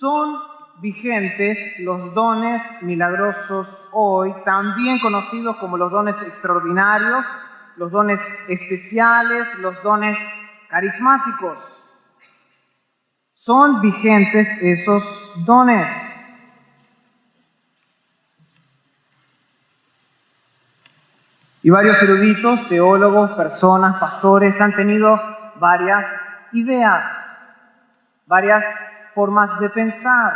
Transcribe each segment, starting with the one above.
Son vigentes los dones milagrosos hoy, también conocidos como los dones extraordinarios, los dones especiales, los dones carismáticos. Son vigentes esos dones. Y varios eruditos, teólogos, personas, pastores han tenido varias ideas, varias formas de pensar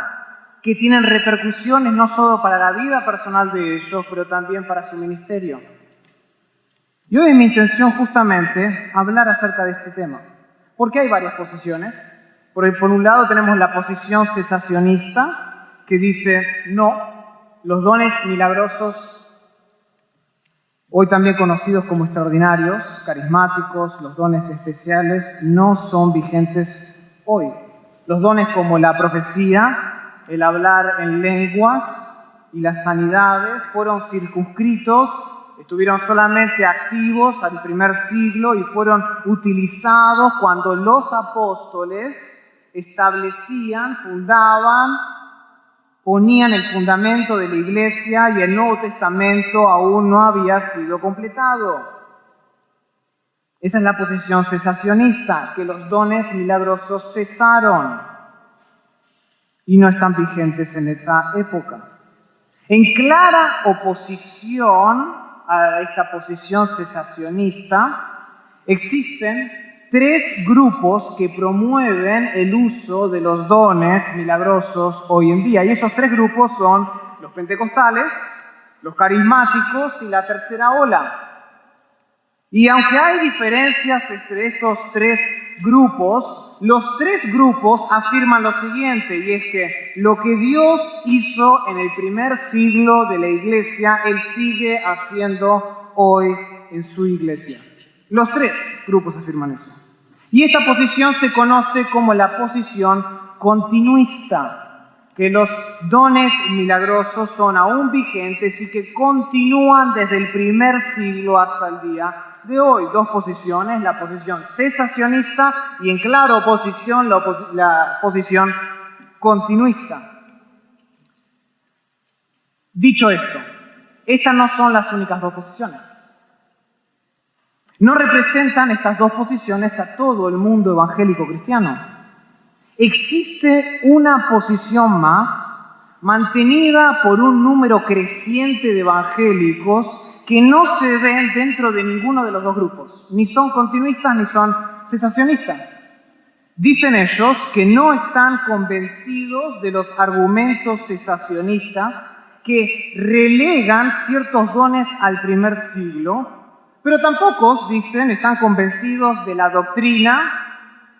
que tienen repercusiones no solo para la vida personal de ellos, pero también para su ministerio. Y hoy es mi intención justamente hablar acerca de este tema, porque hay varias posiciones. Por un lado tenemos la posición cesacionista, que dice, no, los dones milagrosos, hoy también conocidos como extraordinarios, carismáticos, los dones especiales, no son vigentes hoy. Los dones como la profecía, el hablar en lenguas y las sanidades fueron circunscritos, estuvieron solamente activos al primer siglo y fueron utilizados cuando los apóstoles establecían, fundaban, ponían el fundamento de la iglesia y el Nuevo Testamento aún no había sido completado. Esa es la posición cesacionista, que los dones milagrosos cesaron y no están vigentes en esta época. En clara oposición a esta posición cesacionista, existen tres grupos que promueven el uso de los dones milagrosos hoy en día. Y esos tres grupos son los pentecostales, los carismáticos y la tercera ola. Y aunque hay diferencias entre estos tres grupos, los tres grupos afirman lo siguiente, y es que lo que Dios hizo en el primer siglo de la iglesia, Él sigue haciendo hoy en su iglesia. Los tres grupos afirman eso. Y esta posición se conoce como la posición continuista, que los dones milagrosos son aún vigentes y que continúan desde el primer siglo hasta el día de hoy. Dos posiciones, la posición cesacionista y en clara oposición la posición continuista. Dicho esto, estas no son las únicas dos posiciones. No representan estas dos posiciones a todo el mundo evangélico cristiano. Existe una posición más mantenida por un número creciente de evangélicos que no se ven dentro de ninguno de los dos grupos. Ni son continuistas ni son cesacionistas. Dicen ellos que no están convencidos de los argumentos cesacionistas que relegan ciertos dones al primer siglo, pero tampoco, dicen, están convencidos de la doctrina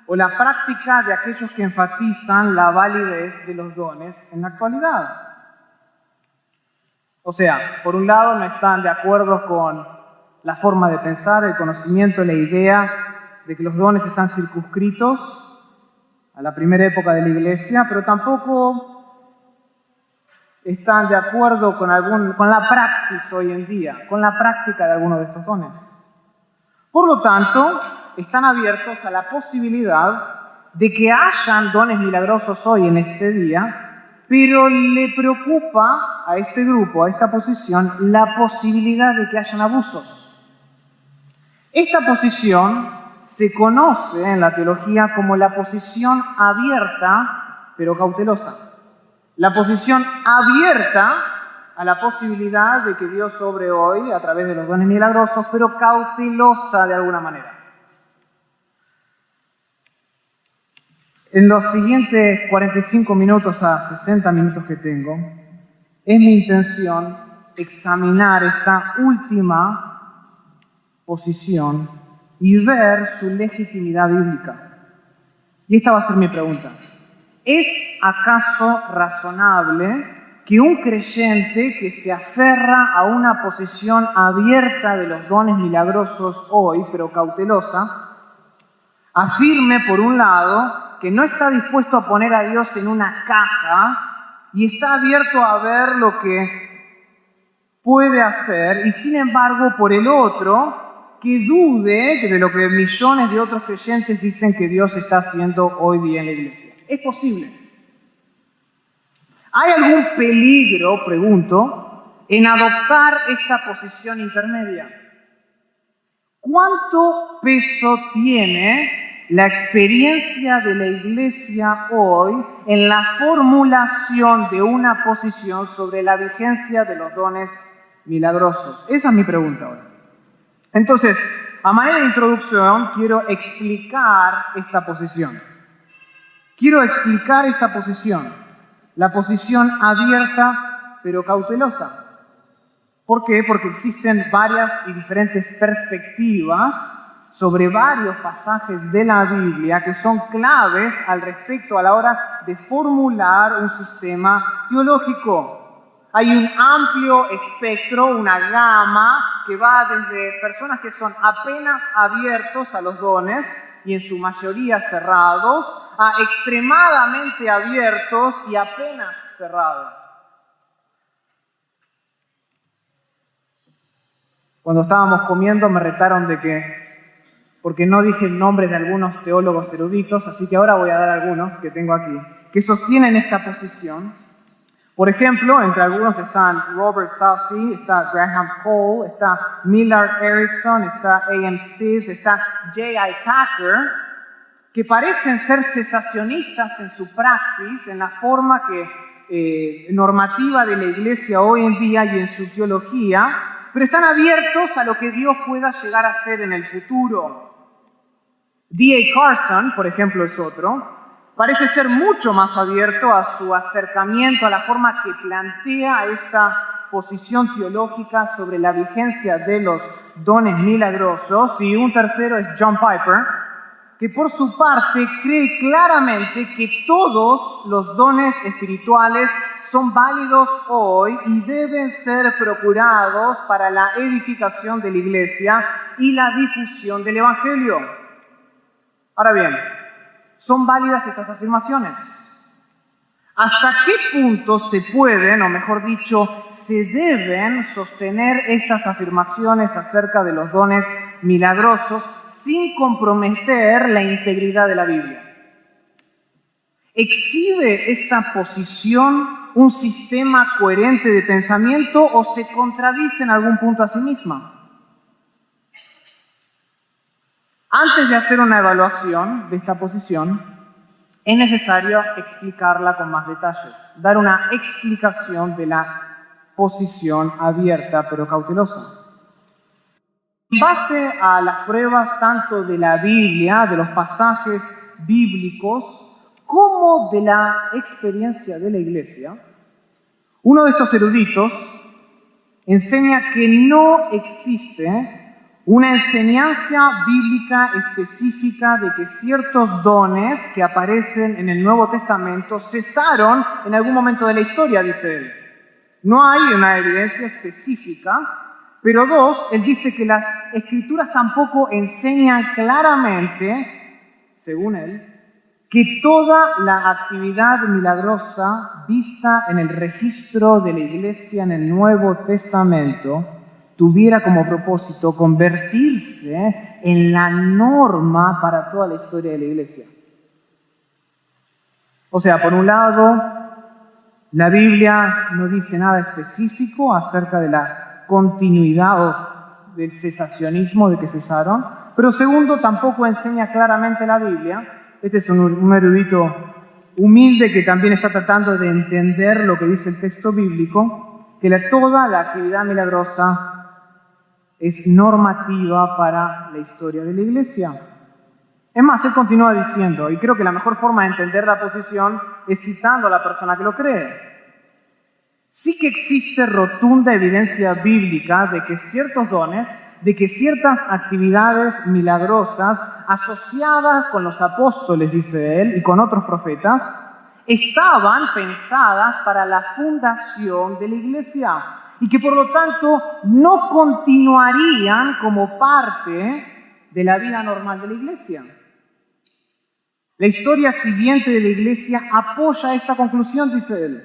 o la práctica de aquellos que enfatizan la validez de los dones en la actualidad. O sea, por un lado no están de acuerdo con la forma de pensar, el conocimiento, la idea de que los dones están circunscritos a la primera época de la iglesia, pero tampoco están de acuerdo con la praxis hoy en día, con la práctica de algunos de estos dones. Por lo tanto, están abiertos a la posibilidad de que hayan dones milagrosos hoy en este día, pero le preocupa a este grupo, a esta posición, la posibilidad de que hayan abusos. Esta posición se conoce en la teología como la posición abierta, pero cautelosa. La posición abierta a la posibilidad de que Dios obre hoy a través de los dones milagrosos, pero cautelosa de alguna manera. En los siguientes 45 minutos a 60 minutos que tengo, es mi intención examinar esta última posición y ver su legitimidad bíblica. Y esta va a ser mi pregunta. ¿Es acaso razonable que un creyente que se aferra a una posición abierta de los dones milagrosos hoy, pero cautelosa, afirme por un lado que no está dispuesto a poner a Dios en una caja y está abierto a ver lo que puede hacer, y sin embargo por el otro que dude de lo que millones de otros creyentes dicen que Dios está haciendo hoy día en la iglesia? Es posible. ¿Hay algún peligro, pregunto, en adoptar esta posición intermedia? ¿Cuánto peso tiene la experiencia de la Iglesia hoy en la formulación de una posición sobre la vigencia de los dones milagrosos? Esa es mi pregunta hoy. Entonces, a manera de introducción, quiero explicar esta posición. La posición abierta pero cautelosa. ¿Por qué? Porque existen varias y diferentes perspectivas sobre varios pasajes de la Biblia que son claves al respecto a la hora de formular un sistema teológico. Hay un amplio espectro, una gama que va desde personas que son apenas abiertos a los dones y en su mayoría cerrados, a extremadamente abiertos y apenas cerrados. Cuando estábamos comiendo me retaron porque no dije el nombre de algunos teólogos eruditos, así que ahora voy a dar algunos que tengo aquí, que sostienen esta posición. Por ejemplo, entre algunos están Robert Saucy, está Graham Cole, está Millard Erickson, está A.M. Stevens, está J.I. Packer, que parecen ser cesacionistas en su praxis, en la forma normativa de la Iglesia hoy en día y en su teología, pero están abiertos a lo que Dios pueda llegar a ser en el futuro. D.A. Carson, por ejemplo, es otro. Parece ser mucho más abierto a su acercamiento, a la forma que plantea esta posición teológica sobre la vigencia de los dones milagrosos. Y un tercero es John Piper, que por su parte cree claramente que todos los dones espirituales son válidos hoy y deben ser procurados para la edificación de la iglesia y la difusión del evangelio. Ahora bien, ¿son válidas estas afirmaciones? ¿Hasta qué punto se pueden, o mejor dicho, se deben sostener estas afirmaciones acerca de los dones milagrosos sin comprometer la integridad de la Biblia? ¿Exhibe esta posición un sistema coherente de pensamiento o se contradice en algún punto a sí misma? Antes de hacer una evaluación de esta posición, es necesario explicarla con más detalles, dar una explicación de la posición abierta pero cautelosa. En base a las pruebas tanto de la Biblia, de los pasajes bíblicos, como de la experiencia de la Iglesia, uno de estos eruditos enseña que no existe una enseñanza bíblica específica de que ciertos dones que aparecen en el Nuevo Testamento cesaron en algún momento de la historia, dice él. No hay una evidencia específica, pero dos, él dice que las Escrituras tampoco enseñan claramente, según él, que toda la actividad milagrosa vista en el registro de la Iglesia en el Nuevo Testamento tuviera como propósito convertirse en la norma para toda la historia de la Iglesia. O sea, por un lado, la Biblia no dice nada específico acerca de la continuidad o del cesacionismo de que cesaron, pero segundo, tampoco enseña claramente la Biblia. Este es un erudito humilde que también está tratando de entender lo que dice el texto bíblico, que toda la actividad milagrosa es normativa para la historia de la Iglesia. Es más, él continúa diciendo, y creo que la mejor forma de entender la posición es citando a la persona que lo cree. Sí que existe rotunda evidencia bíblica de que ciertos dones, de que ciertas actividades milagrosas asociadas con los apóstoles, dice él, y con otros profetas, estaban pensadas para la fundación de la Iglesia y que por lo tanto no continuarían como parte de la vida normal de la Iglesia. La historia siguiente de la Iglesia apoya esta conclusión, dice él,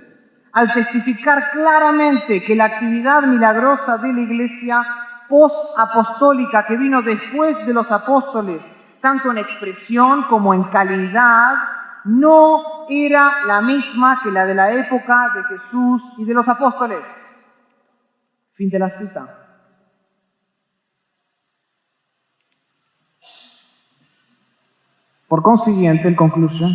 al testificar claramente que la actividad milagrosa de la Iglesia post-apostólica que vino después de los apóstoles, tanto en expresión como en calidad, no era la misma que la de la época de Jesús y de los apóstoles. Fin de la cita. Por consiguiente, él concluye,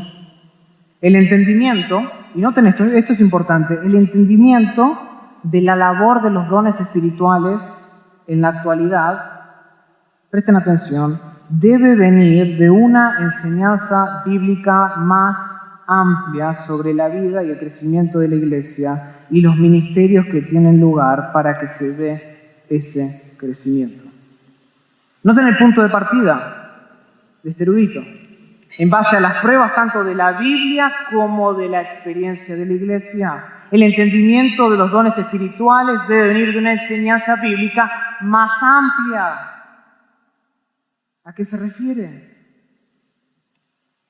el entendimiento, y noten esto es importante, el entendimiento de la labor de los dones espirituales en la actualidad, presten atención, debe venir de una enseñanza bíblica más amplia sobre la vida y el crecimiento de la Iglesia y los ministerios que tienen lugar para que se dé ese crecimiento. Noten el punto de partida de este erudito. En base a las pruebas tanto de la Biblia como de la experiencia de la Iglesia, el entendimiento de los dones espirituales debe venir de una enseñanza bíblica más amplia. ¿A qué se refiere?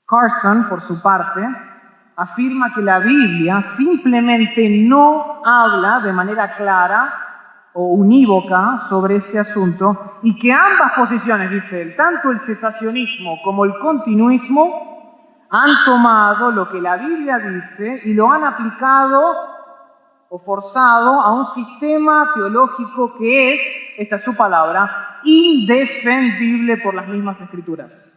Carson, por su parte, afirma que la Biblia simplemente no habla de manera clara o unívoca sobre este asunto y que ambas posiciones, dice él, tanto el cesacionismo como el continuismo, han tomado lo que la Biblia dice y lo han aplicado o forzado a un sistema teológico que es, esta es su palabra, indefendible por las mismas Escrituras.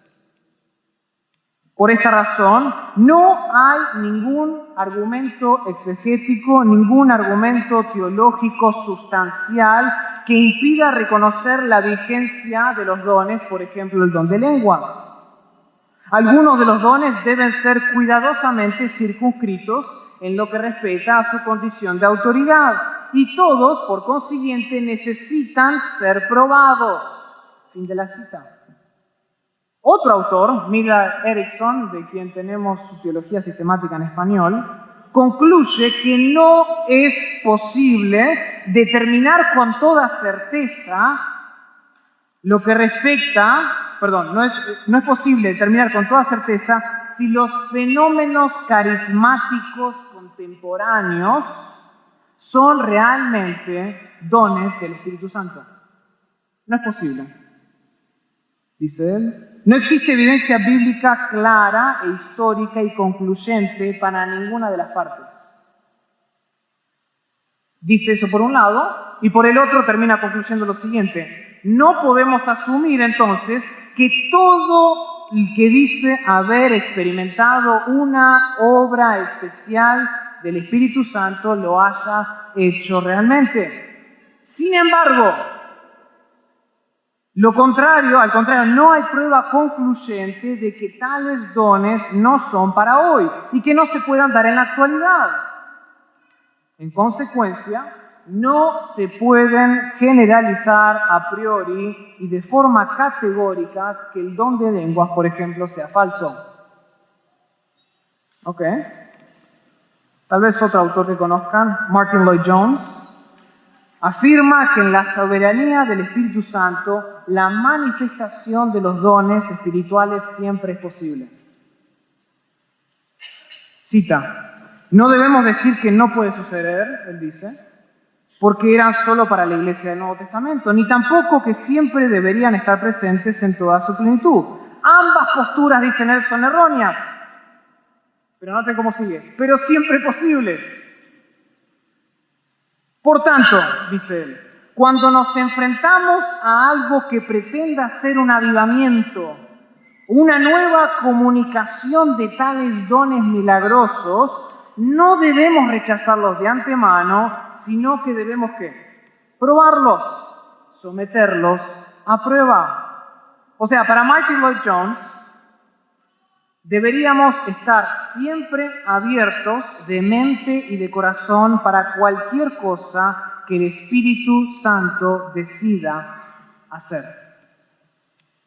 Por esta razón, no hay ningún argumento exegético, ningún argumento teológico sustancial que impida reconocer la vigencia de los dones, por ejemplo, el don de lenguas. Algunos de los dones deben ser cuidadosamente circunscritos en lo que respecta a su condición de autoridad, y todos, por consiguiente, necesitan ser probados. Fin de la cita. Otro autor, Miller Erickson, de quien tenemos su teología sistemática en español, concluye que no es posible determinar con toda certeza lo que respecta, no es posible determinar con toda certeza si los fenómenos carismáticos contemporáneos son realmente dones del Espíritu Santo. No es posible, dice él. No existe evidencia bíblica clara e histórica y concluyente para ninguna de las partes. Dice eso por un lado, y por el otro termina concluyendo lo siguiente. No podemos asumir entonces que todo el que dice haber experimentado una obra especial del Espíritu Santo lo haya hecho realmente. Sin embargo, al contrario, no hay prueba concluyente de que tales dones no son para hoy y que no se puedan dar en la actualidad. En consecuencia, no se pueden generalizar a priori y de forma categórica que el don de lenguas, por ejemplo, sea falso. ¿Ok? Tal vez otro autor que conozcan, Martin Lloyd-Jones, afirma que en la soberanía del Espíritu Santo la manifestación de los dones espirituales siempre es posible. Cita, no debemos decir que no puede suceder, él dice, porque eran solo para la Iglesia del Nuevo Testamento, ni tampoco que siempre deberían estar presentes en toda su plenitud. Ambas posturas, dicen él, son erróneas, pero noten cómo sigue, pero siempre posibles. Por tanto, dice él, cuando nos enfrentamos a algo que pretenda ser un avivamiento, una nueva comunicación de tales dones milagrosos, no debemos rechazarlos de antemano, sino que debemos ¿qué? Probarlos, someterlos a prueba. O sea, para Martin Lloyd-Jones, deberíamos estar siempre abiertos de mente y de corazón para cualquier cosa que el Espíritu Santo decida hacer.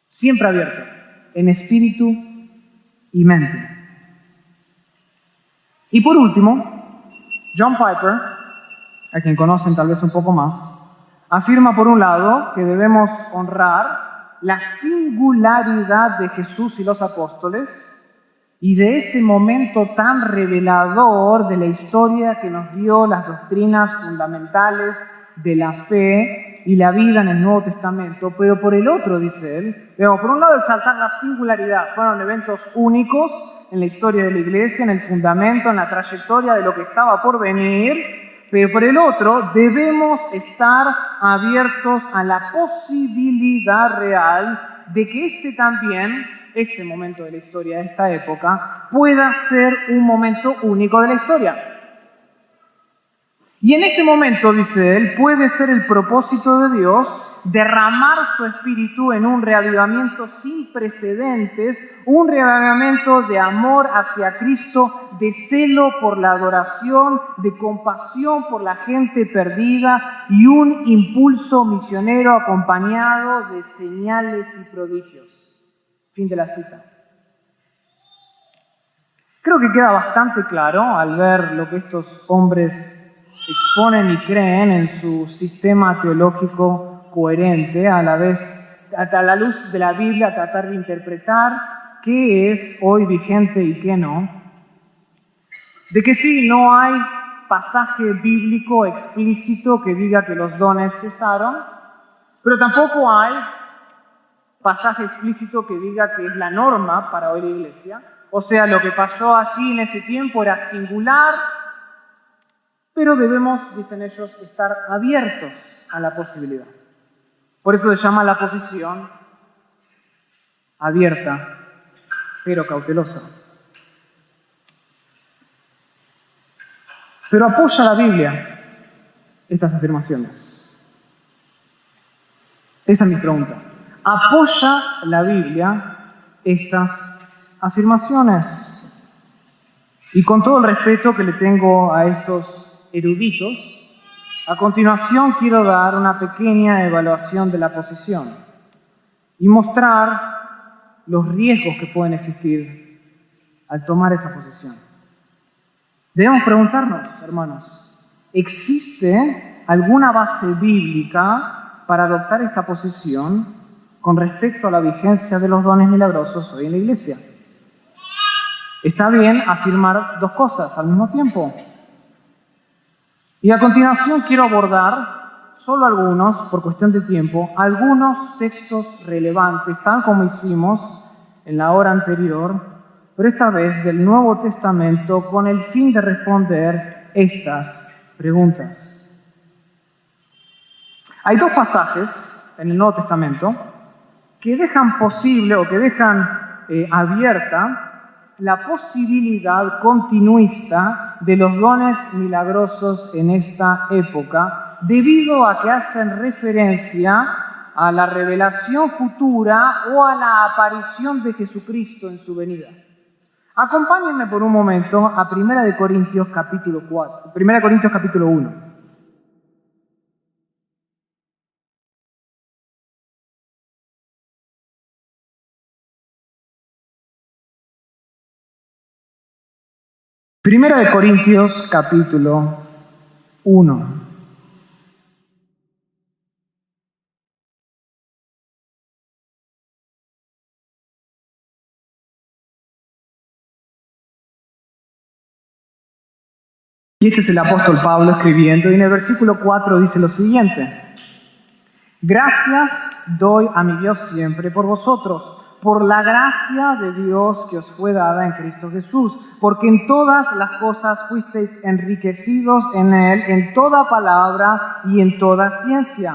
Siempre abierto, en espíritu y mente. Y por último, John Piper, a quien conocen tal vez un poco más, afirma por un lado que debemos honrar la singularidad de Jesús y los apóstoles y de ese momento tan revelador de la historia que nos dio las doctrinas fundamentales de la fe y la vida en el Nuevo Testamento, pero por el otro, dice él, debemos por un lado exaltar la singularidad. Fueron eventos únicos en la historia de la Iglesia, en el fundamento, en la trayectoria de lo que estaba por venir, pero por el otro debemos estar abiertos a la posibilidad real de que este momento de la historia, esta época, pueda ser un momento único de la historia. Y en este momento, dice él, puede ser el propósito de Dios derramar su espíritu en un reavivamiento sin precedentes, un reavivamiento de amor hacia Cristo, de celo por la adoración, de compasión por la gente perdida y un impulso misionero acompañado de señales y prodigios. Fin de la cita. Creo que queda bastante claro al ver lo que estos hombres exponen y creen en su sistema teológico coherente, a la vez, a la luz de la Biblia, tratar de interpretar qué es hoy vigente y qué no. De que sí, no hay pasaje bíblico explícito que diga que los dones cesaron, pero tampoco hay pasaje explícito que diga que es la norma para hoy la Iglesia. O sea, lo que pasó allí en ese tiempo era singular, pero debemos, dicen ellos, estar abiertos a la posibilidad. Por eso se llama la posición abierta, pero cautelosa. Pero apoya la Biblia estas afirmaciones. Esa es mi pregunta. ¿Apoya la Biblia estas afirmaciones? Y con todo el respeto que le tengo a estos eruditos, a continuación quiero dar una pequeña evaluación de la posición y mostrar los riesgos que pueden existir al tomar esa posición. Debemos preguntarnos, hermanos, ¿existe alguna base bíblica para adoptar esta posición con respecto a la vigencia de los dones milagrosos hoy en la Iglesia? Está bien afirmar dos cosas al mismo tiempo. Y a continuación quiero abordar solo algunos, por cuestión de tiempo, algunos textos relevantes, tal como hicimos en la hora anterior, pero esta vez del Nuevo Testamento, con el fin de responder estas preguntas. Hay dos pasajes en el Nuevo Testamento que dejan posible o que dejan abierta la posibilidad continuista de los dones milagrosos en esta época, debido a que hacen referencia a la revelación futura o a la aparición de Jesucristo en su venida. Acompáñenme por un momento a 1 Corintios capítulo 1. Primera de Corintios capítulo 1. Y este es el apóstol Pablo escribiendo, y en el versículo 4 dice lo siguiente: gracias doy a mi Dios siempre por vosotros, por la gracia de Dios que os fue dada en Cristo Jesús, porque en todas las cosas fuisteis enriquecidos en Él, en toda palabra y en toda ciencia.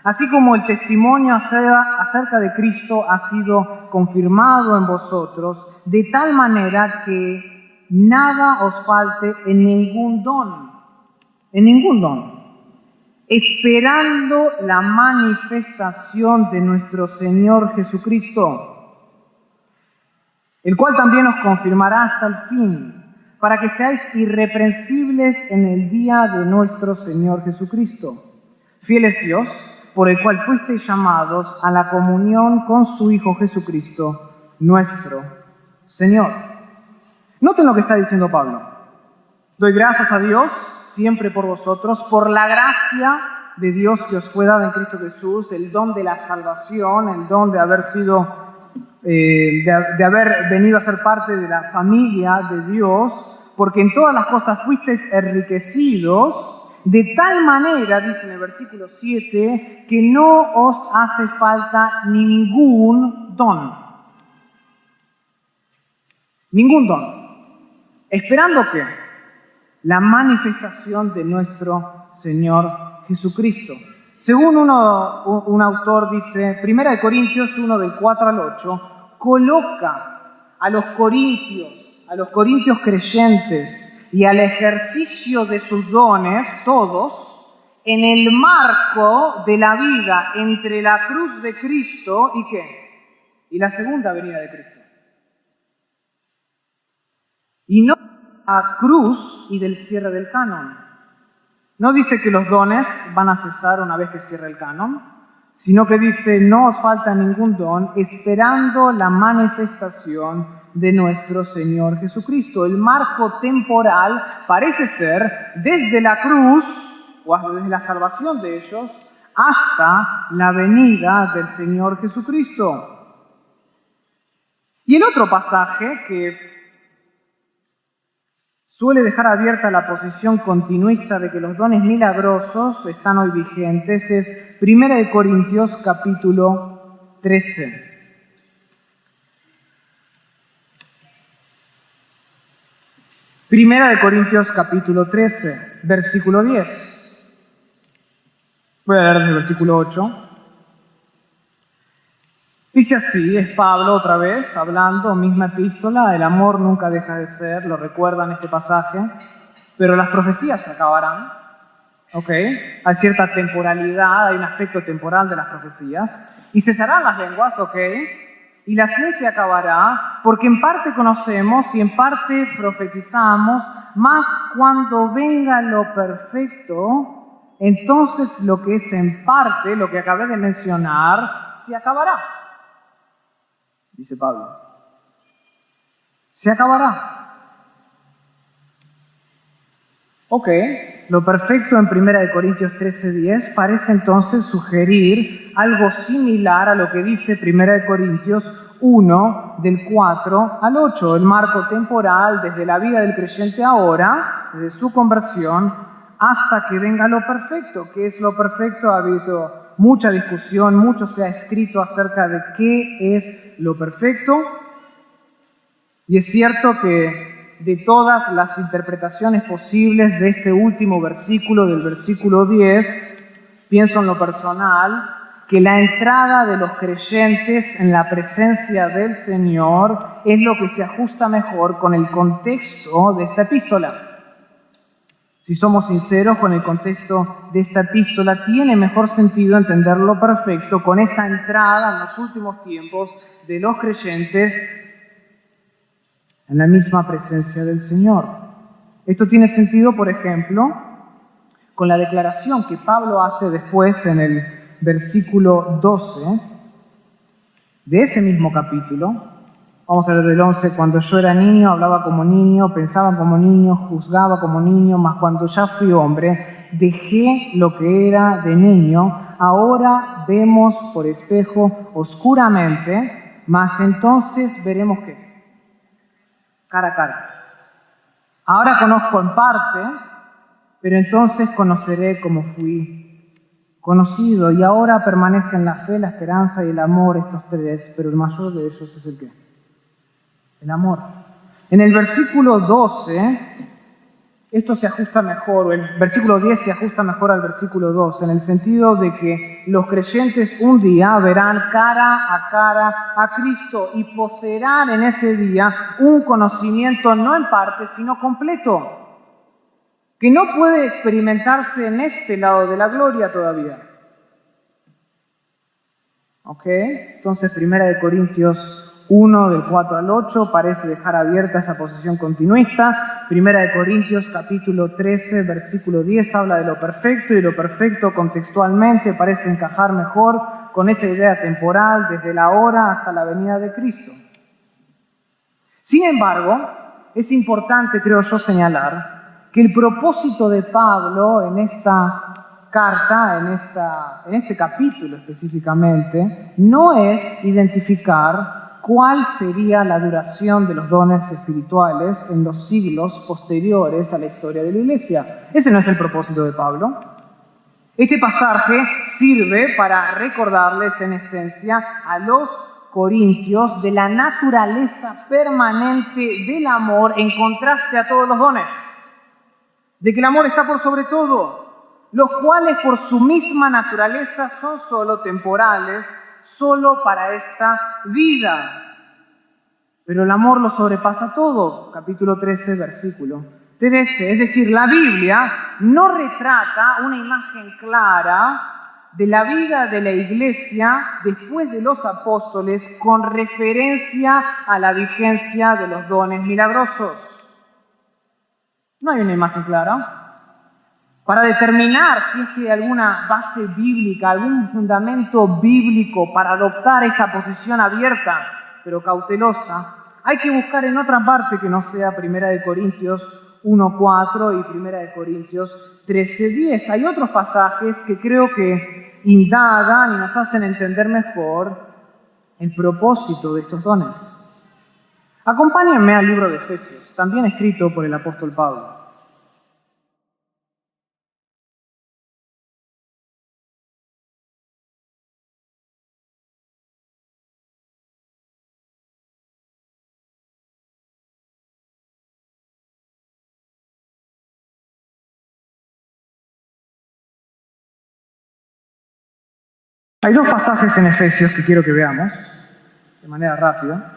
Así como el testimonio acerca de Cristo ha sido confirmado en vosotros, de tal manera que nada os falte en ningún don, esperando la manifestación de nuestro Señor Jesucristo, el cual también os confirmará hasta el fin, para que seáis irreprensibles en el día de nuestro Señor Jesucristo. Fiel es Dios, por el cual fuisteis llamados a la comunión con su Hijo Jesucristo, nuestro Señor. Noten lo que está diciendo Pablo. Doy gracias a Dios siempre por vosotros, por la gracia de Dios que os fue dada en Cristo Jesús, el don de la salvación, el don de haber sido de haber venido a ser parte de la familia de Dios, porque en todas las cosas fuisteis enriquecidos de tal manera, dice en el versículo 7, que no os hace falta ningún don. Ningún don. ¿Esperando qué? La manifestación de nuestro Señor Jesucristo. Según un autor dice, 1 Corintios 1 del 4 al 8, coloca a los corintios creyentes y al ejercicio de sus dones, todos, en el marco de la vida entre la cruz de Cristo y ¿qué? Y la segunda venida de Cristo. Y no a cruz y del cierre del canon. No dice que los dones van a cesar una vez que cierre el canon, sino que dice, no os falta ningún don, esperando la manifestación de nuestro Señor Jesucristo. El marco temporal parece ser desde la cruz, o desde la salvación de ellos, hasta la venida del Señor Jesucristo. Y el otro pasaje que suele dejar abierta la posición continuista de que los dones milagrosos están hoy vigentes es 1 Corintios capítulo 13. Primera de Corintios capítulo 13, versículo 10. Voy a leer desde el versículo 8. Dice así, es Pablo otra vez, hablando, misma epístola, el amor nunca deja de ser, lo recuerdan este pasaje, pero las profecías se acabarán, ¿ok? Hay cierta temporalidad, hay un aspecto temporal de las profecías, y cesarán las lenguas, ¿ok? Y la ciencia acabará, porque en parte conocemos y en parte profetizamos, mas cuando venga lo perfecto, entonces lo que es en parte, lo que acabé de mencionar, se acabará. Dice Pablo. Se acabará. Ok, lo perfecto en 1 Corintios 13:10 parece entonces sugerir algo similar a lo que dice 1 Corintios 1 del 4 al 8, el marco temporal desde la vida del creyente ahora, desde su conversión, hasta que venga lo perfecto. ¿Qué es lo perfecto? Ha habido mucha discusión, mucho se ha escrito acerca de qué es lo perfecto. Y es cierto que de todas las interpretaciones posibles de este último versículo, del versículo 10, pienso en lo personal, que la entrada de los creyentes en la presencia del Señor es lo que se ajusta mejor con el contexto de esta epístola. Si somos sinceros con el contexto de esta epístola, tiene mejor sentido entender lo perfecto con esa entrada en los últimos tiempos de los creyentes en la misma presencia del Señor. Esto tiene sentido, por ejemplo, con la declaración que Pablo hace después en el versículo 12 de ese mismo capítulo. Vamos a leer del 11. Cuando yo era niño, hablaba como niño, pensaba como niño, juzgaba como niño, mas cuando ya fui hombre, dejé lo que era de niño. Ahora vemos por espejo oscuramente, mas entonces veremos ¿qué? Cara a cara. Ahora conozco en parte, pero entonces conoceré como fui conocido. Y ahora permanecen la fe, la esperanza y el amor, estos tres, pero el mayor de ellos es el ¿qué? El amor. En el versículo 12, esto se ajusta mejor, o el versículo 10 se ajusta mejor al versículo 12, en el sentido de que los creyentes un día verán cara a Cristo y poseerán en ese día un conocimiento no en parte, sino completo, que no puede experimentarse en este lado de la gloria todavía. ¿Ok? Entonces, 1 Corintios 1 del 4 al 8 parece dejar abierta esa posición continuista. 1 Corintios capítulo 13 versículo 10 habla de lo perfecto, y lo perfecto contextualmente parece encajar mejor con esa idea temporal desde la hora hasta la venida de Cristo. Sin embargo, es importante, creo yo, señalar que el propósito de Pablo en esta carta, en este capítulo específicamente, no es identificar cuál sería la duración de los dones espirituales en los siglos posteriores a la historia de la Iglesia. Ese no es el propósito de Pablo. Este pasaje sirve para recordarles en esencia a los corintios de la naturaleza permanente del amor en contraste a todos los dones. De que el amor está por sobre todo, los cuales por su misma naturaleza son solo temporales, solo para esta vida. Pero el amor lo sobrepasa todo. Capítulo 13, versículo 13. Es decir, la Biblia no retrata una imagen clara de la vida de la Iglesia después de los apóstoles con referencia a la vigencia de los dones milagrosos. No hay una imagen clara. Para determinar si es que hay alguna base bíblica, algún fundamento bíblico para adoptar esta posición abierta, pero cautelosa, hay que buscar en otra parte que no sea 1 Corintios 1:4 y 1 Corintios 13:10. Hay otros pasajes que creo que indagan y nos hacen entender mejor el propósito de estos dones. Acompáñenme al libro de Efesios, también escrito por el apóstol Pablo. Hay dos pasajes en Efesios que quiero que veamos de manera rápida.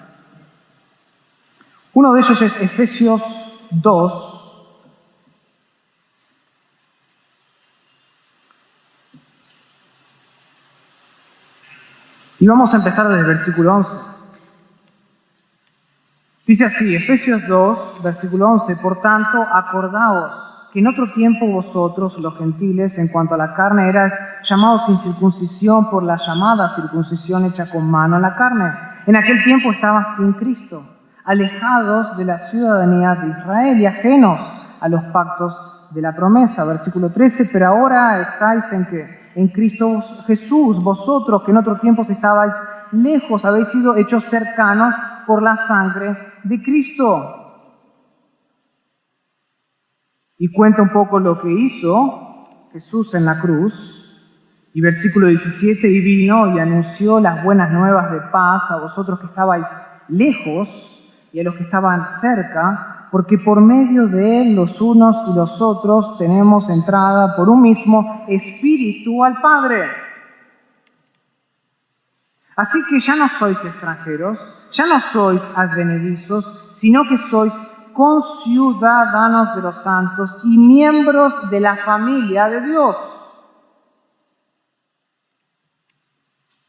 Uno de ellos es Efesios 2. Y vamos a empezar desde el versículo 11. Dice así, Efesios 2, versículo 11, por tanto, acordaos que en otro tiempo vosotros, los gentiles, en cuanto a la carne, erais llamados sin circuncisión por la llamada circuncisión hecha con mano en la carne. En aquel tiempo estabas sin Cristo, alejados de la ciudadanía de Israel y ajenos a los pactos de la promesa. Versículo 13, pero ahora estáis en ¿qué? En Cristo Jesús, vosotros que en otro tiempo estabais lejos, habéis sido hechos cercanos por la sangre de Cristo. Y cuenta un poco lo que hizo Jesús en la cruz. Y versículo 17, y vino y anunció las buenas nuevas de paz a vosotros que estabais lejos y a los que estaban cerca, porque por medio de él los unos y los otros tenemos entrada por un mismo Espíritu al Padre. Así que ya no sois extranjeros, ya no sois advenedizos, sino que sois conciudadanos de los santos y miembros de la familia de Dios.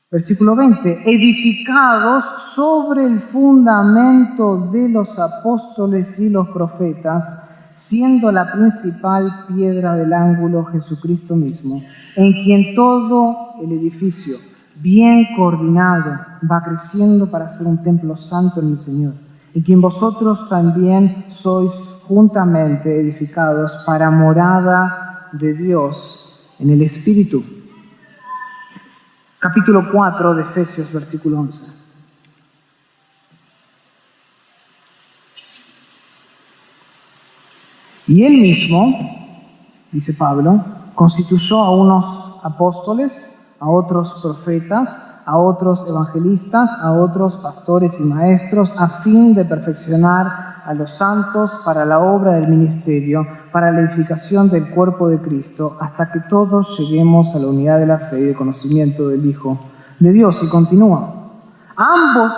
Versículo 20, edificados sobre el fundamento de los apóstoles y los profetas, siendo la principal piedra del ángulo Jesucristo mismo, en quien todo el edificio, bien coordinado, va creciendo para ser un templo santo en el Señor, en quien vosotros también sois juntamente edificados para morada de Dios en el Espíritu. Capítulo 4 de Efesios, versículo 11. Y él mismo, dice Pablo, constituyó a unos apóstoles, a otros profetas, a otros evangelistas, a otros pastores y maestros, a fin de perfeccionar a los santos para la obra del ministerio, para la edificación del cuerpo de Cristo, hasta que todos lleguemos a la unidad de la fe y del conocimiento del Hijo de Dios. Y continúa. Ambos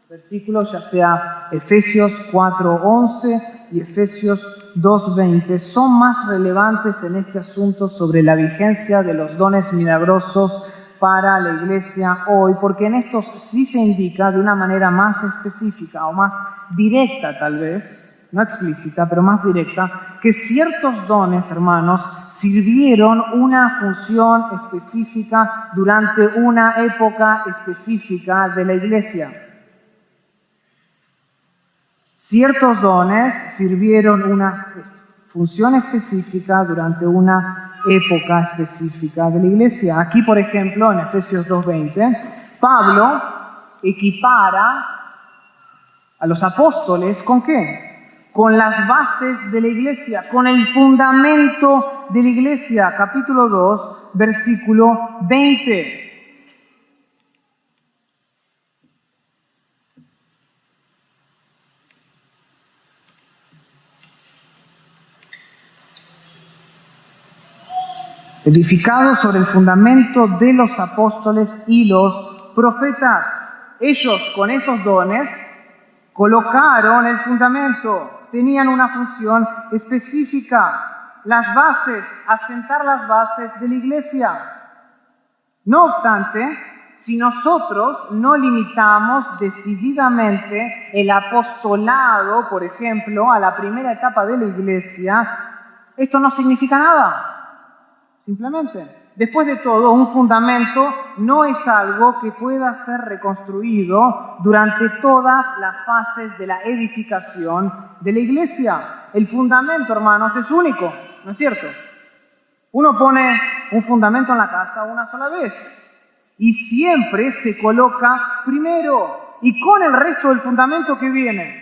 versículos, ya sea Efesios 4:11 y Efesios 2:20, son más relevantes en este asunto sobre la vigencia de los dones milagrosos para la iglesia hoy, porque en estos sí se indica de una manera más específica o más directa tal vez, no explícita, pero más directa, que ciertos dones, hermanos, sirvieron una función específica durante una época específica de la iglesia. Ciertos dones sirvieron una función específica durante una época específica de la iglesia. Aquí, por ejemplo, en Efesios 2:20, Pablo equipara a los apóstoles ¿con qué? Con las bases de la iglesia, con el fundamento de la iglesia. Capítulo 2, versículo 20. Edificado sobre el fundamento de los apóstoles y los profetas. Ellos con esos dones colocaron el fundamento, tenían una función específica, las bases, asentar las bases de la iglesia. No obstante, si nosotros no limitamos decididamente el apostolado, por ejemplo, a la primera etapa de la iglesia, esto no significa nada. Simplemente, después de todo, un fundamento no es algo que pueda ser reconstruido durante todas las fases de la edificación de la iglesia. El fundamento, hermanos, es único, ¿no es cierto? Uno pone un fundamento en la casa una sola vez y siempre se coloca primero y con el resto del fundamento que viene.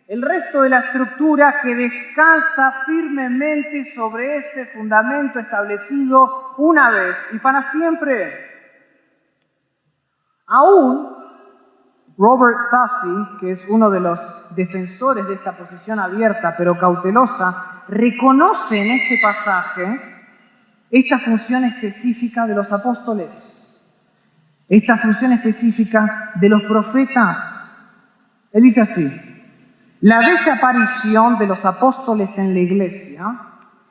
El resto de la estructura que descansa firmemente sobre ese fundamento establecido una vez y para siempre. Aún Robert Saucy, que es uno de los defensores de esta posición abierta pero cautelosa, reconoce en este pasaje esta función específica de los apóstoles, esta función específica de los profetas. Él dice así: la desaparición de los apóstoles en la iglesia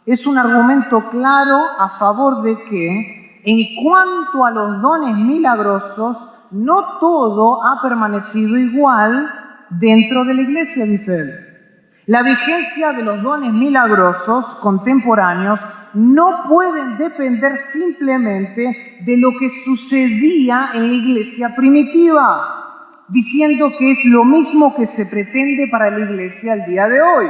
es un argumento claro a favor de que, en cuanto a los dones milagrosos, no todo ha permanecido igual dentro de la iglesia, dice él. La vigencia de los dones milagrosos contemporáneos no pueden depender simplemente de lo que sucedía en la iglesia primitiva, diciendo que es lo mismo que se pretende para la iglesia el día de hoy.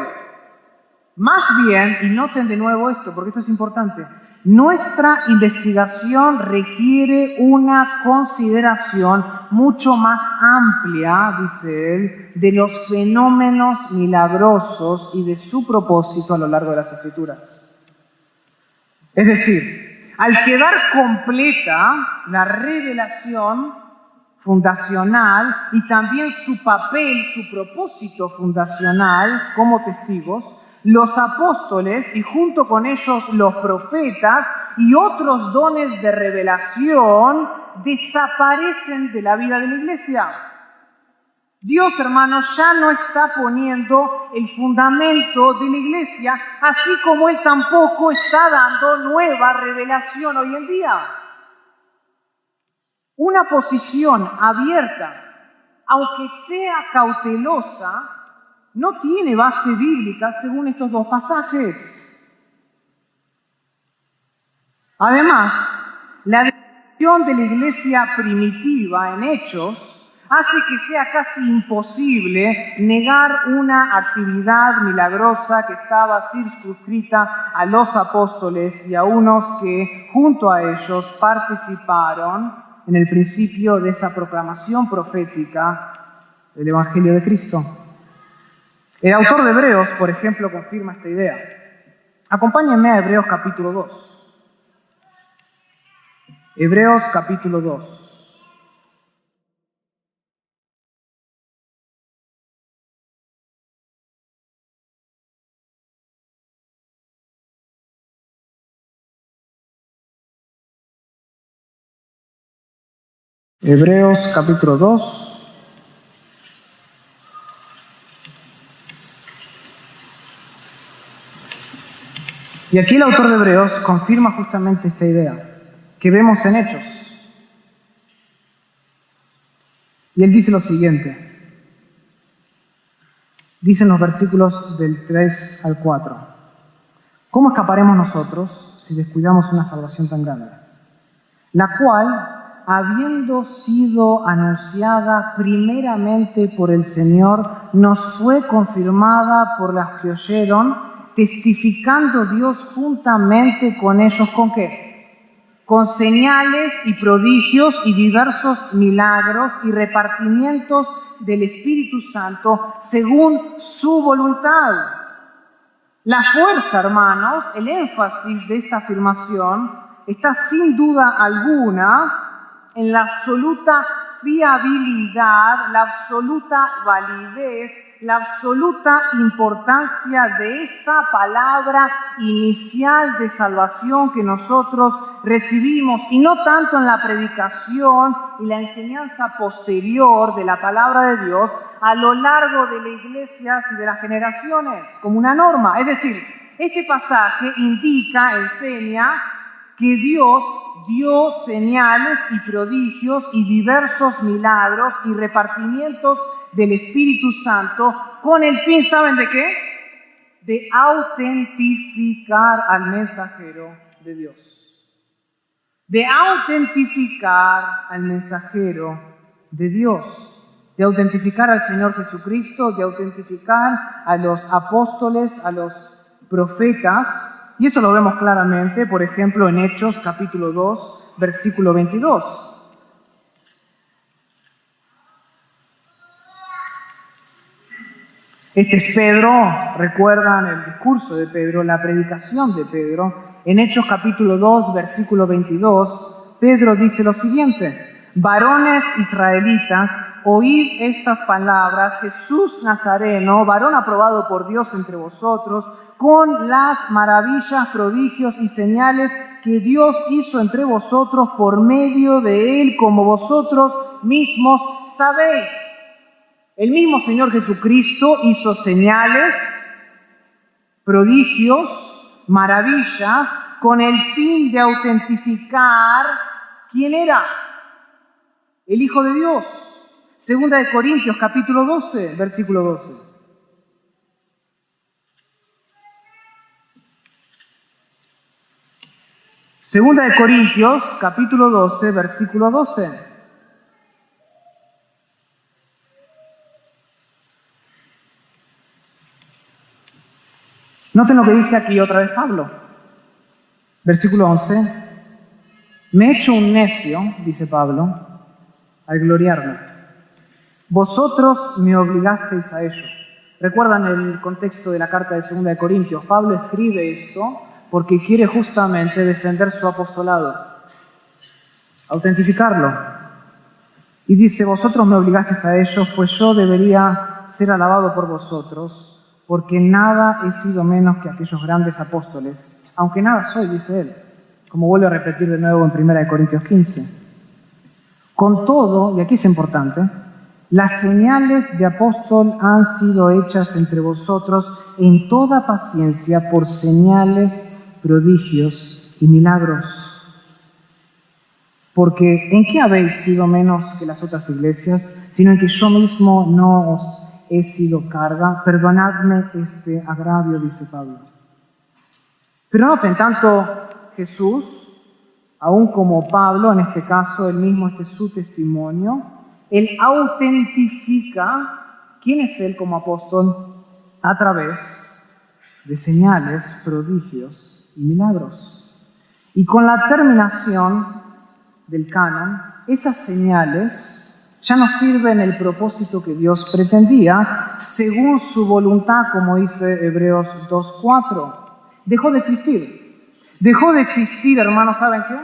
Más bien, y noten de nuevo esto, porque esto es importante, nuestra investigación requiere una consideración mucho más amplia, dice él, de los fenómenos milagrosos y de su propósito a lo largo de las Escrituras. Es decir, al quedar completa la revelación fundacional y también su papel, su propósito fundacional como testigos, los apóstoles y junto con ellos los profetas y otros dones de revelación desaparecen de la vida de la iglesia. Dios, hermanos, ya no está poniendo el fundamento de la iglesia, así como Él tampoco está dando nueva revelación hoy en día. Una posición abierta, aunque sea cautelosa, no tiene base bíblica según estos dos pasajes. Además, la descripción de la iglesia primitiva en Hechos hace que sea casi imposible negar una actividad milagrosa que estaba circunscrita a los apóstoles y a unos que junto a ellos participaron en el principio de esa proclamación profética del Evangelio de Cristo. El autor de Hebreos, por ejemplo, confirma esta idea. Acompáñenme a Hebreos capítulo 2. Hebreos capítulo 2. Hebreos capítulo 2. Y aquí el autor de Hebreos confirma justamente esta idea que vemos en Hechos. Y él dice lo siguiente. Dicen los versículos del 3 al 4. ¿Cómo escaparemos nosotros si descuidamos una salvación tan grande? La cual, habiendo sido anunciada primeramente por el Señor, nos fue confirmada por las que oyeron, testificando Dios juntamente con ellos, ¿con qué? con señales y prodigios y diversos milagros y repartimientos del Espíritu Santo según su voluntad. La fuerza, hermanos, el énfasis de esta afirmación está sin duda alguna en la absoluta fiabilidad, la absoluta validez, la absoluta importancia de esa palabra inicial de salvación que nosotros recibimos, y no tanto en la predicación y la enseñanza posterior de la palabra de Dios a lo largo de las iglesias y de las generaciones como una norma. Es decir, este pasaje enseña que Dios dio señales y prodigios y diversos milagros y repartimientos del Espíritu Santo con el fin, ¿saben de qué? De autentificar al mensajero de Dios. De autentificar al mensajero de Dios. De autentificar al Señor Jesucristo, de autentificar a los apóstoles, a los profetas. Y eso lo vemos claramente, por ejemplo, en Hechos capítulo 2, versículo 22. Este es Pedro, recuerdan el discurso de Pedro, la predicación de Pedro. En Hechos capítulo 2, versículo 22, Pedro dice lo siguiente: varones israelitas, oíd estas palabras: Jesús Nazareno, varón aprobado por Dios entre vosotros, con las maravillas, prodigios y señales que Dios hizo entre vosotros por medio de él, como vosotros mismos sabéis. El mismo Señor Jesucristo hizo señales, prodigios, maravillas, con el fin de autentificar quién era el Hijo de Dios. Segunda de Corintios, capítulo 12, versículo 12. Segunda de Corintios, capítulo 12, versículo 12. Noten lo que dice aquí otra vez Pablo. Versículo 11. Me he hecho un necio, dice Pablo, al gloriarme. Vosotros me obligasteis a ello. ¿Recuerdan el contexto de la carta de Segunda de Corintios? Pablo escribe esto porque quiere justamente defender su apostolado, autentificarlo. Y dice: vosotros me obligasteis a ello, pues yo debería ser alabado por vosotros, porque nada he sido menos que aquellos grandes apóstoles, aunque nada soy, dice él, como vuelve a repetir de nuevo en 1 Corintios 15. Con todo, y aquí es importante, las señales de apóstol han sido hechas entre vosotros en toda paciencia por señales, prodigios y milagros. Porque ¿en qué habéis sido menos que las otras iglesias? Sino en que yo mismo no os he sido carga. Perdonadme este agravio, dice Pablo. Pero noten, tanto Jesús, aún como Pablo, en este caso, él mismo, este es su testimonio, él autentifica quién es él como apóstol a través de señales, prodigios y milagros. Y con la terminación del canon, esas señales ya no sirven el propósito que Dios pretendía según su voluntad, como dice Hebreos 2:4. Dejó de existir. Dejó de existir, hermanos, ¿saben qué?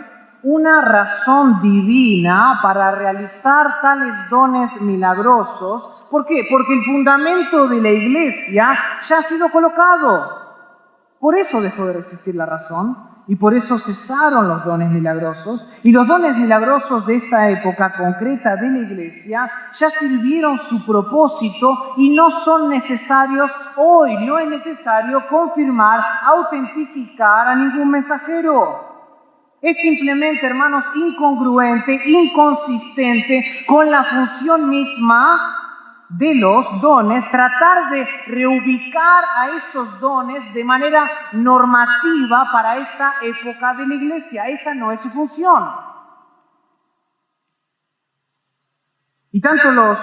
Una razón divina para realizar tales dones milagrosos. ¿Por qué? Porque el fundamento de la iglesia ya ha sido colocado. Por eso dejó de existir la razón y por eso cesaron los dones milagrosos. Y los dones milagrosos de esta época concreta de la iglesia ya sirvieron su propósito y no son necesarios hoy. No es necesario confirmar, autentificar a ningún mensajero. Es simplemente, hermanos, incongruente, inconsistente con la función misma de los dones, tratar de reubicar a esos dones de manera normativa para esta época de la iglesia. Esa no es su función. Y tanto los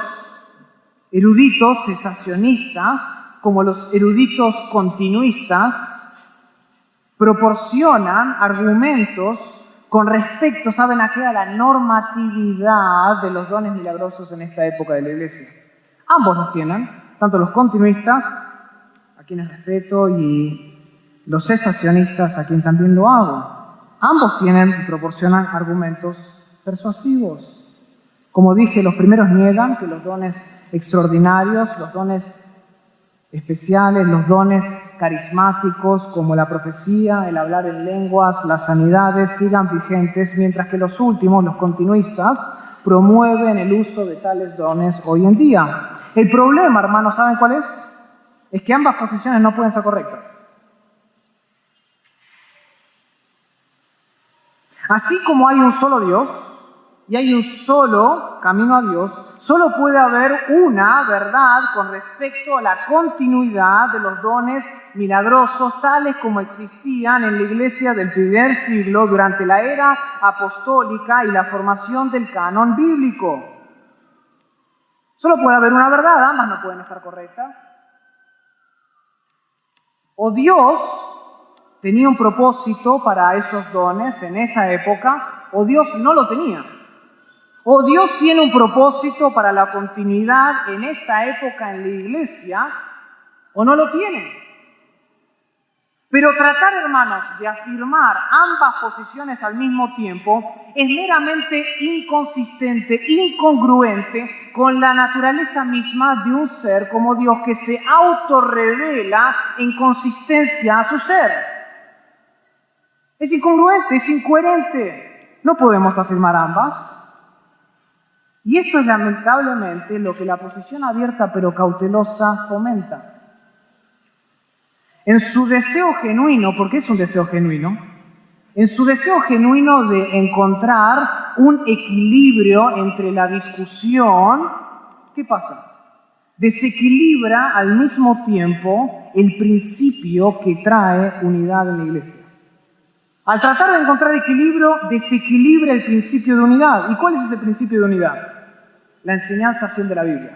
eruditos cesacionistas como los eruditos continuistas proporcionan argumentos con respecto, ¿saben a qué? A la normatividad de los dones milagrosos en esta época de la iglesia. Ambos los tienen, tanto los continuistas, a quienes respeto, y los cesacionistas, a quien también lo hago. Ambos tienen y proporcionan argumentos persuasivos. Como dije, los primeros niegan que los dones extraordinarios, los dones especiales, los dones carismáticos como la profecía, el hablar en lenguas, las sanidades sigan vigentes, mientras que los últimos, los continuistas, promueven el uso de tales dones hoy en día. El problema, hermanos, ¿saben cuál es? Es que ambas posiciones no pueden ser correctas. Así como hay un solo Dios y hay un solo camino a Dios, solo puede haber una verdad con respecto a la continuidad de los dones milagrosos tales como existían en la iglesia del primer siglo durante la era apostólica y la formación del canon bíblico. Solo puede haber una verdad, ambas no pueden estar correctas. O Dios tenía un propósito para esos dones en esa época, o Dios no lo tenía. O Dios tiene un propósito para la continuidad en esta época en la iglesia, o no lo tiene. Pero tratar, hermanos, de afirmar ambas posiciones al mismo tiempo es meramente inconsistente, incongruente con la naturaleza misma de un ser como Dios que se autorrevela en consistencia a su ser. Es incongruente, es incoherente. No podemos afirmar ambas. Y esto es lamentablemente lo que la posición abierta pero cautelosa fomenta. En su deseo genuino, porque es un deseo genuino, en su deseo genuino de encontrar un equilibrio entre la discusión, ¿qué pasa? Desequilibra al mismo tiempo el principio que trae unidad en la iglesia. Al tratar de encontrar equilibrio, desequilibra el principio de unidad. ¿Y cuál es ese principio de unidad? La enseñanza fiel de la Biblia.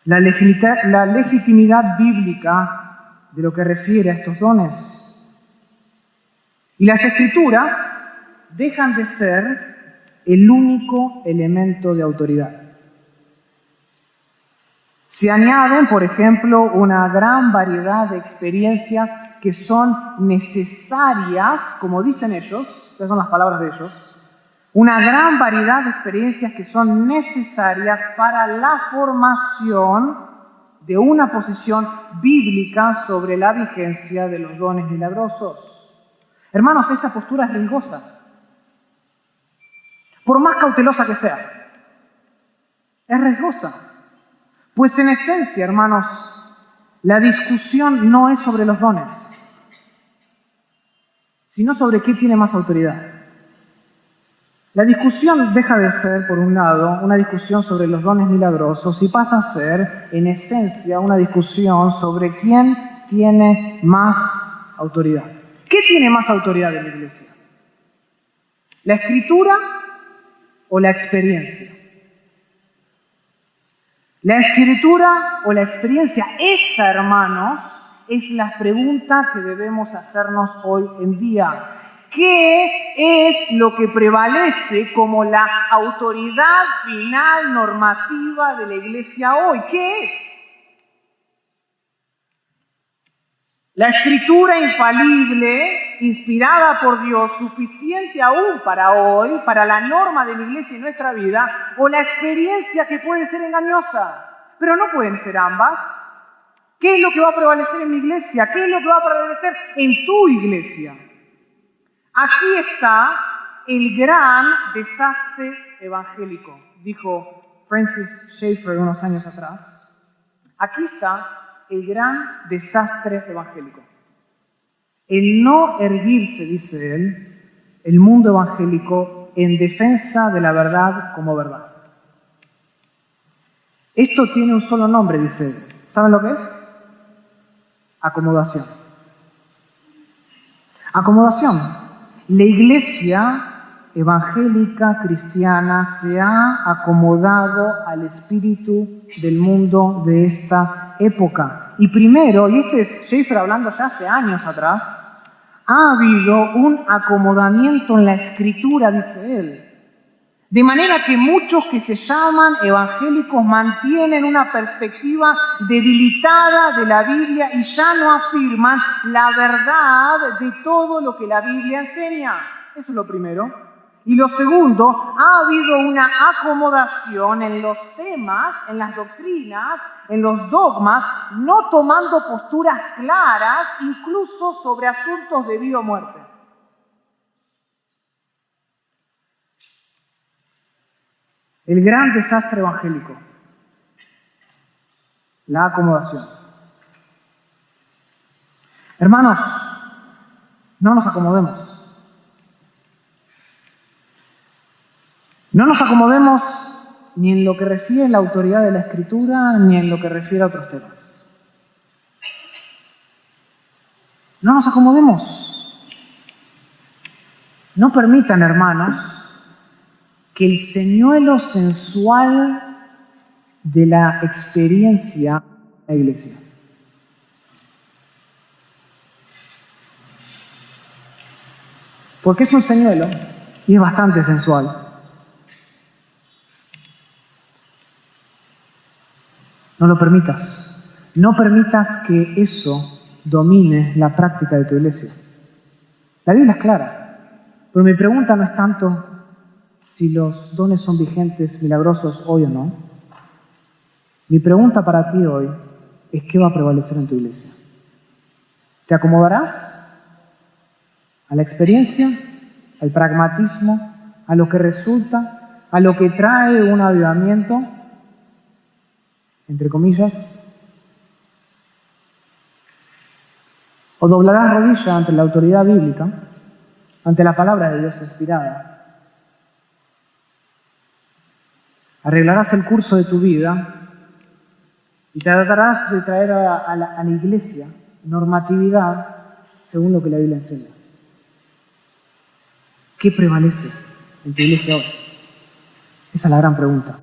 La legitimidad bíblica de lo que refiere a estos dones. Y las Escrituras dejan de ser el único elemento de autoridad. Se añaden, por ejemplo, una gran variedad de experiencias que son necesarias, como dicen ellos, estas son las palabras de ellos, una gran variedad de experiencias que son necesarias para la formación de una posición bíblica sobre la vigencia de los dones milagrosos. Hermanos, esta postura es riesgosa, por más cautelosa que sea. Es riesgosa, pues en esencia, hermanos, la discusión no es sobre los dones, sino sobre qué tiene más autoridad. La discusión deja de ser, por un lado, una discusión sobre los dones milagrosos y pasa a ser, en esencia, una discusión sobre quién tiene más autoridad. ¿Qué tiene más autoridad en la iglesia? ¿La Escritura o la experiencia? ¿La Escritura o la experiencia? Esa, hermanos, es la pregunta que debemos hacernos hoy en día. ¿Qué es lo que prevalece como la autoridad final normativa de la iglesia hoy? ¿Qué es? La Escritura infalible, inspirada por Dios, suficiente aún para hoy, para la norma de la iglesia y nuestra vida, o la experiencia que puede ser engañosa, pero no pueden ser ambas. ¿Qué es lo que va a prevalecer en mi iglesia? ¿Qué es lo que va a prevalecer en tu iglesia? Aquí está el gran desastre evangélico, dijo Francis Schaeffer unos años atrás. Aquí está el gran desastre evangélico. El no erguirse, dice él, el mundo evangélico en defensa de la verdad como verdad. Esto tiene un solo nombre, dice él. ¿Saben lo que es? Acomodación. Acomodación. La iglesia evangélica cristiana se ha acomodado al espíritu del mundo de esta época. Y primero, y este es Schaeffer hablando ya hace años atrás, Ha habido un acomodamiento en la Escritura, dice él. De manera que muchos que se llaman evangélicos mantienen una perspectiva debilitada de la Biblia y ya no afirman la verdad de todo lo que la Biblia enseña. Eso es lo primero. Y lo segundo, ha habido una acomodación en los temas, en las doctrinas, en los dogmas, no tomando posturas claras, incluso sobre asuntos de vida o muerte. El gran desastre evangélico, la acomodación. Hermanos, no nos acomodemos. No nos acomodemos ni en lo que refiere a la autoridad de la Escritura, ni en lo que refiere a otros temas. No nos acomodemos. No permitan, hermanos, que el señuelo sensual de la experiencia de la iglesia. Porque es un señuelo y es bastante sensual. No lo permitas. No permitas que eso domine la práctica de tu iglesia. La Biblia es clara, pero mi pregunta no es tanto si los dones son vigentes, milagrosos hoy o no. Mi pregunta para ti hoy es ¿qué va a prevalecer en tu iglesia? ¿Te acomodarás a la experiencia, al pragmatismo, a lo que resulta, a lo que trae un avivamiento, entre comillas? ¿O doblarás rodilla ante la autoridad bíblica, ante la palabra de Dios inspirada? Arreglarás el curso de tu vida y tratarás de traer a la iglesia normatividad según lo que la Biblia enseña. ¿Qué prevalece en tu iglesia hoy? Esa es la gran pregunta.